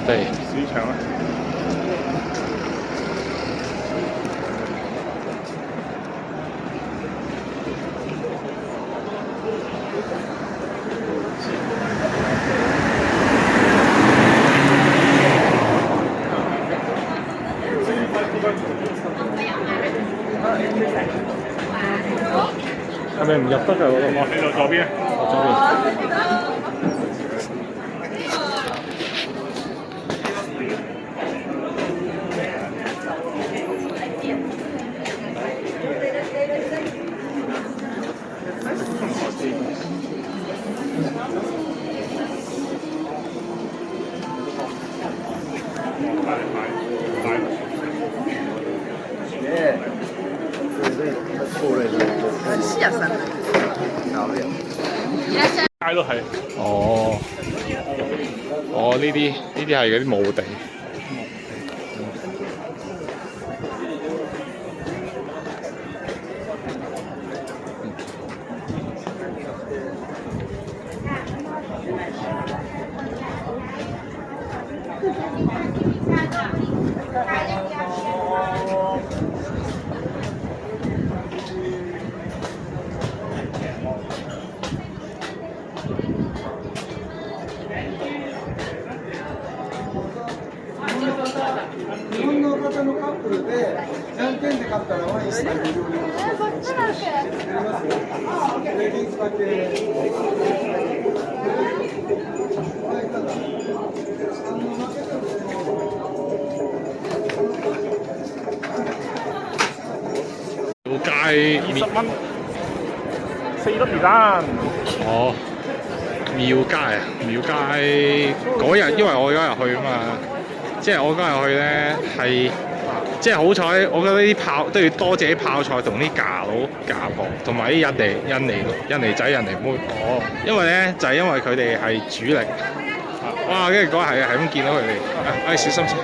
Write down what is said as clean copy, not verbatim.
對，市場啊。係咪唔入得㗎？我喺度左邊，左邊。寿司屋さん。街都係。哦，哦呢啲係嗰啲墓地。日本の方のカップルで、じゃんけんで勝ったらワイン1杯無料でお支払いします。やりますよ。レディースだけ。廟街20蚊4粒魚蛋。哦，廟街啊，廟街嗰日因為我嗰日去啊嘛，即係我嗰日去咧係。即係好彩，我覺得啲泡都要多謝啲泡菜同啲架佬架婆，同埋啲印尼仔、印尼妹。哦，因為咧就係、因為佢哋係主力。哇！跟住嗰日係咁見到佢哋，小心先。